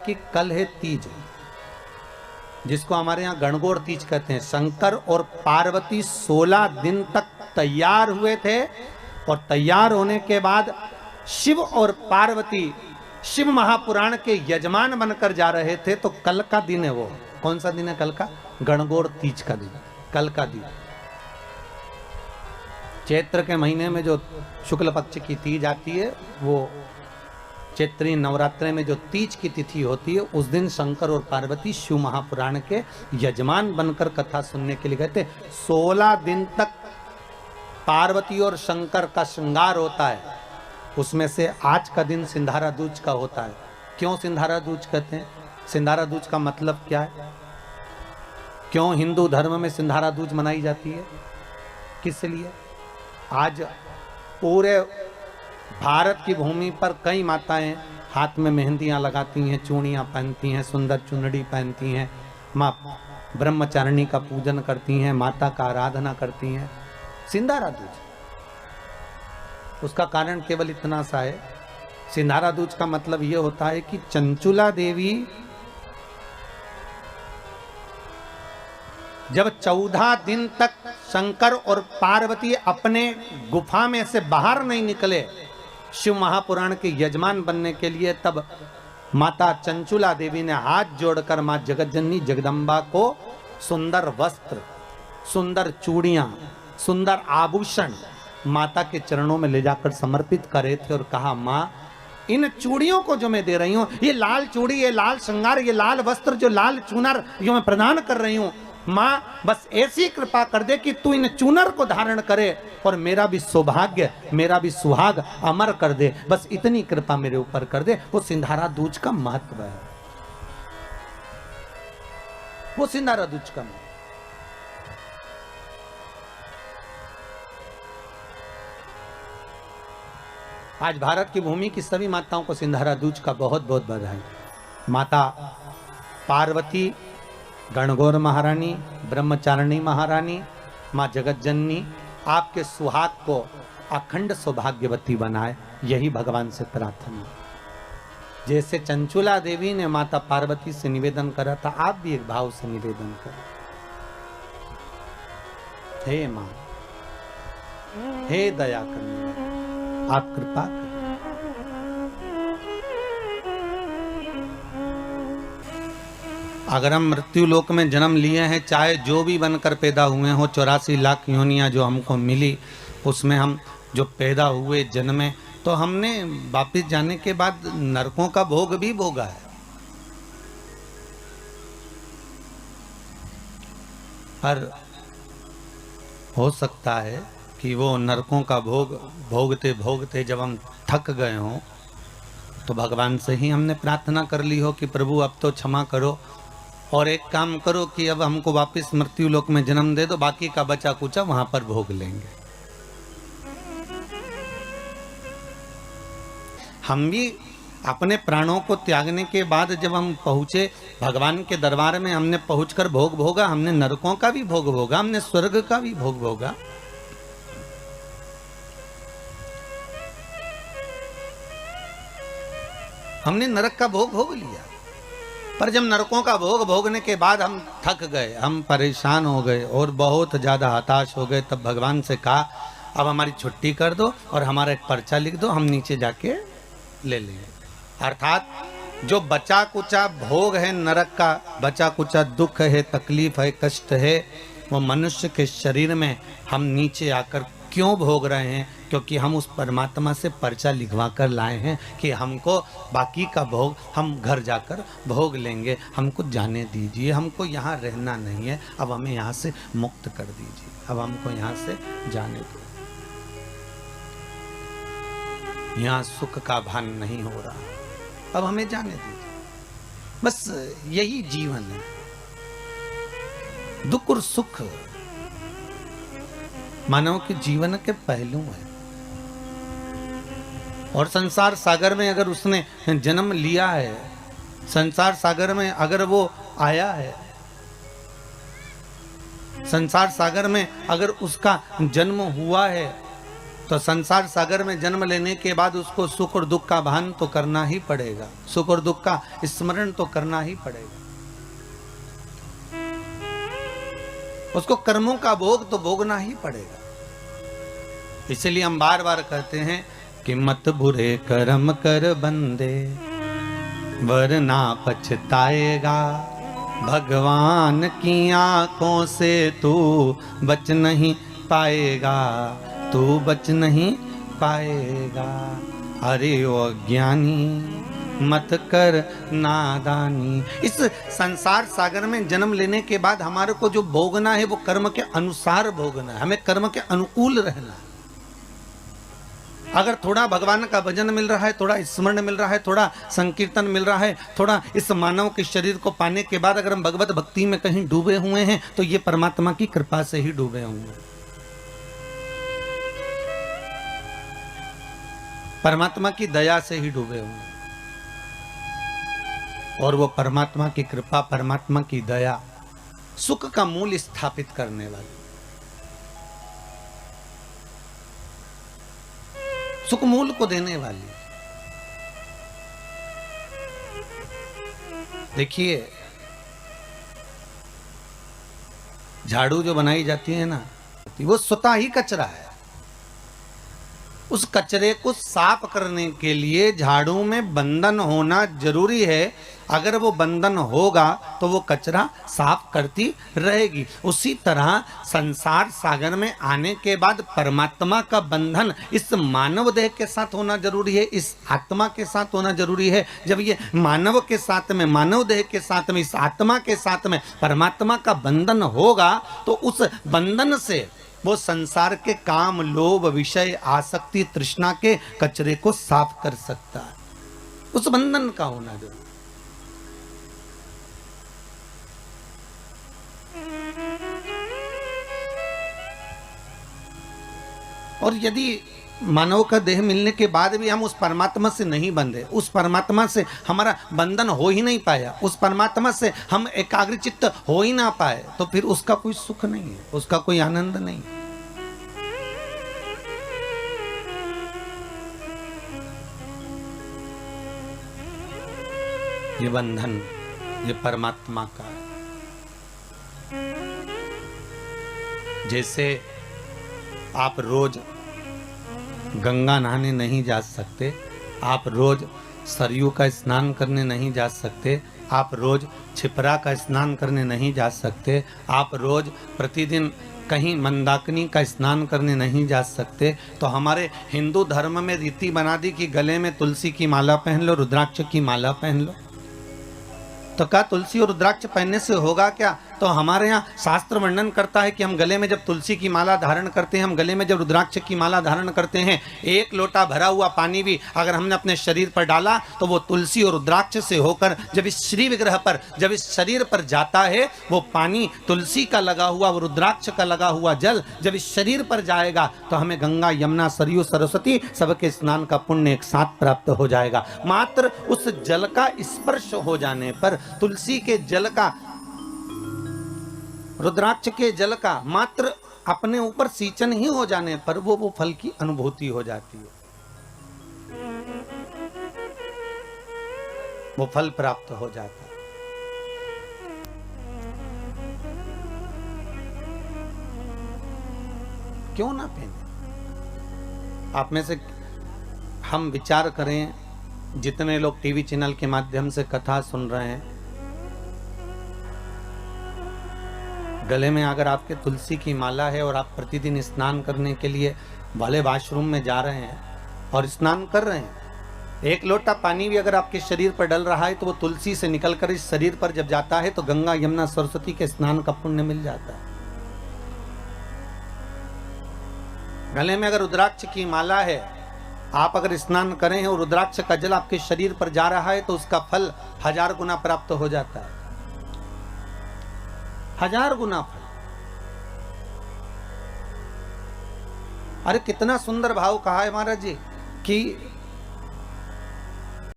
कि कल है तीज, जिसको हमारे यहाँ गणगौर तीज कहते हैं। शंकर और पार्वती 16 दिन तक तैयार हुए थे और तैयार होने के बाद शिव और पार्वती शिव महापुराण के यजमान बनकर जा रहे थे। तो कल का दिन है, वो कौन सा दिन है? कल का गणगौर तीज का दिन, कल का दिन। चैत्र के महीने में जो शुक्ल पक्ष की तीज आती है, वो चैत्री नवरात्रे में जो तीज की तिथि होती है, उस दिन शंकर और पार्वती शिव महापुराण के यजमान बनकर कथा सुनने के लिए गए थे। 16 दिन तक पार्वती और शंकर का श्रृंगार होता है। उसमें से आज का दिन सिंधारा दूज का होता है। क्यों सिंधारा दूज कहते हैं? सिंधारा दूज का मतलब क्या है? क्यों हिंदू धर्म में सिंधारा दूज मनाई जाती है? किस लिए? आज पूरे भारत की भूमि पर कई माताएं हाथ में मेहंदियां लगाती हैं, चूड़ियां पहनती हैं, सुंदर चुनरी पहनती हैं, माँ ब्रह्मचारिणी का पूजन करती हैं, माता का आराधना करती हैं। सिंधारा दूज, उसका कारण केवल इतना सा है। सिंधारा दूज का मतलब यह होता है कि चंचुला देवी जब 14 दिन तक शंकर और पार्वती अपने गुफा में से बाहर नहीं निकले शिव महापुराण के यजमान बनने के लिए, तब माता चंचुला देवी ने हाथ जोड़कर मां जगतजननी जगदम्बा को सुंदर वस्त्र, सुंदर चूड़ियां, सुंदर आभूषण माता के चरणों में ले जाकर समर्पित करे थे और कहा, मां इन चूड़ियों को जो मैं दे रही हूं, ये लाल चूड़ी, ये लाल श्रृंगार, ये लाल वस्त्र, जो लाल चूनर जो मैं प्रदान कर रही हूं, मां बस ऐसी कृपा कर दे कि तू इन चूनर को धारण करे और मेरा भी सौभाग्य, मेरा भी सुहाग अमर कर दे। बस इतनी कृपा मेरे ऊपर कर दे। वो सिंधारा दूज का महत्व है, वो सिंधारा दूज का महत्व। आज भारत की भूमि की सभी माताओं को सिंधारा दूज का बहुत बहुत बधाई। माता पार्वती, गणगौर महारानी, ब्रह्मचारिणी महारानी, माँ जगतजननी आपके सुहाग को अखंड सौभाग्यवती बनाए, यही भगवान से प्रार्थना। जैसे चंचुला देवी ने माता पार्वती से निवेदन करा था, आप भी एक भाव से निवेदन करें। हे मां, हे दया करने, आप कृपा करें। अगर हम मृत्यु लोक में जन्म लिए हैं, चाहे जो भी बनकर पैदा हुए हो, 84 लाख योनियां जो हमको मिली, उसमें हम जो पैदा हुए, जन्मे, तो हमने वापिस जाने के बाद नरकों का भोग भी भोगा है। पर हो सकता है कि वो नरकों का भोग भोगते भोगते जब हम थक गए हों, तो भगवान से ही हमने प्रार्थना कर ली हो कि प्रभु अब तो क्षमा करो और एक काम करो कि अब हमको वापस मृत्यु लोक में जन्म दे दो, बाकी का बचा कुचा वहां पर भोग लेंगे। हम भी अपने प्राणों को त्यागने के बाद जब हम पहुंचे भगवान के दरबार में, हमने पहुंचकर भोग भोगा, हमने नरकों का भी भोग भोगा, हमने स्वर्ग का भी भोग भोगा। हमने नरक का भोग भोग लिया। पर जब नरकों का भोग भोगने के बाद हम थक गए, हम परेशान हो गए और बहुत ज़्यादा हताश हो गए, तब भगवान से कहा, अब हमारी छुट्टी कर दो और हमारा एक पर्चा लिख दो, हम नीचे जाके ले लेंगे। अर्थात जो बचा कुचा भोग है नरक का, बचा कुचा दुख है, तकलीफ है, कष्ट है, वो मनुष्य के शरीर में हम नीचे आकर क्यों भोग रहे हैं? क्योंकि हम उस परमात्मा से पर्चा लिखवा कर लाए हैं कि हमको बाकी का भोग हम घर जाकर भोग लेंगे, हमको जाने दीजिए, हमको यहाँ रहना नहीं है, अब हमें यहाँ से मुक्त कर दीजिए, अब हमको यहाँ से जाने दो, यहाँ सुख का भान नहीं हो रहा, अब हमें जाने दीजिए। बस यही जीवन है, दुख और सुख मानव के जीवन के पहलू हैं। और संसार सागर में अगर उसने जन्म लिया है, संसार सागर में अगर वो आया है, संसार सागर में अगर उसका जन्म हुआ है, तो संसार सागर में जन्म लेने के बाद उसको सुख और दुख का भान तो करना ही पड़ेगा, सुख और दुख का स्मरण तो करना ही पड़ेगा। उसको कर्मों का भोग तो भोगना ही पड़ेगा। इसलिए हम बार बार कहते हैं कि मत बुरे कर्म कर बंदे वरना पछताएगा, भगवान की आंखों से तू बच नहीं पाएगा, तू बच नहीं पाएगा। अरे ओ अज्ञानी मत कर नादानी। इस संसार सागर में जन्म लेने के बाद हमारे को जो भोगना है वो कर्म के अनुसार भोगना है, हमें कर्म के अनुकूल रहना है। अगर थोड़ा भगवान का भजन मिल रहा है, थोड़ा स्मरण मिल रहा है, थोड़ा संकीर्तन मिल रहा है, थोड़ा इस मानव के शरीर को पाने के बाद अगर हम भगवत भक्ति में कहीं डूबे हुए हैं तो ये परमात्मा की कृपा से ही डूबे हुए, परमात्मा की दया से ही डूबे हुए। और वो परमात्मा की कृपा, परमात्मा की दया सुख का मूल स्थापित करने वाली, सुख मूल को देने वाली। देखिए झाड़ू जो बनाई जाती है ना, वो स्वतः ही कचरा है। उस कचरे को साफ करने के लिए झाड़ू में बंधन होना जरूरी है। अगर वो बंधन होगा तो वो कचरा साफ करती रहेगी। उसी तरह संसार सागर में आने के बाद परमात्मा का बंधन इस मानव देह के साथ होना जरूरी है, इस आत्मा के साथ होना जरूरी है। जब ये मानव के साथ में, मानव देह के साथ में, इस आत्मा के साथ में परमात्मा का बंधन होगा तो उस बंधन से वो संसार के काम, लोभ, विषय, आसक्ति, तृष्णा के कचरे को साफ कर सकता है। उस बंधन का होना जरूरी। और यदि मानव का देह मिलने के बाद भी हम उस परमात्मा से नहीं बंधे, उस परमात्मा से हमारा बंधन हो ही नहीं पाया, उस परमात्मा से हम एकाग्रचित्त हो ही ना पाए, तो फिर उसका कोई सुख नहीं है, उसका कोई आनंद नहीं। ये बंधन ये परमात्मा का है। जैसे आप रोज गंगा नहाने नहीं जा सकते, आप रोज सरयू का स्नान करने नहीं जा सकते, आप रोज छिपरा का स्नान करने नहीं जा सकते, आप रोज प्रतिदिन कहीं मंदाकिनी का स्नान करने नहीं जा सकते, तो हमारे हिंदू धर्म में रीति बना दी कि गले में तुलसी की माला पहन लो, रुद्राक्ष की माला पहन लो। तो क्या तुलसी और रुद्राक्ष पहनने से होगा क्या? तो हमारे यहाँ शास्त्र वर्णन करता है कि हम गले में जब तुलसी की माला धारण करते हैं, हम गले में जब रुद्राक्ष की माला धारण करते हैं, एक लोटा भरा हुआ पानी भी अगर हमने अपने शरीर पर डाला तो वो तुलसी और रुद्राक्ष से होकर जब इस श्री विग्रह पर, जब इस शरीर पर जाता है, वो पानी तुलसी का लगा हुआ, वो रुद्राक्ष का लगा हुआ जल जब इस शरीर पर जाएगा तो हमें गंगा, यमुना, सरयू, सरस्वती सबके स्नान का पुण्य एक साथ प्राप्त हो जाएगा। मात्र उस जल का स्पर्श हो जाने पर, तुलसी के जल का, रुद्राक्ष के जल का मात्र अपने ऊपर सींचन ही हो जाने पर वो फल की अनुभूति हो जाती है, वो फल प्राप्त हो जाता है। क्यों ना पहने? आप में से हम विचार करें, जितने लोग टीवी चैनल के माध्यम से कथा सुन रहे हैं, गले में अगर आपके तुलसी की माला है और आप प्रतिदिन स्नान करने के लिए वाले वॉशरूम में जा रहे हैं और स्नान कर रहे हैं, एक लोटा पानी भी अगर आपके शरीर पर डल रहा है तो वो तुलसी से निकलकर इस शरीर पर जब जाता है तो गंगा, यमुना, सरस्वती के स्नान का पुण्य मिल जाता है। गले में अगर रुद्राक्ष की माला है, आप अगर स्नान करें और रुद्राक्ष का जल आपके शरीर पर जा रहा है तो उसका फल 1000 गुना प्राप्त हो जाता है, 1000 गुना फल। अरे कितना सुंदर भाव कहा है महाराज जी कि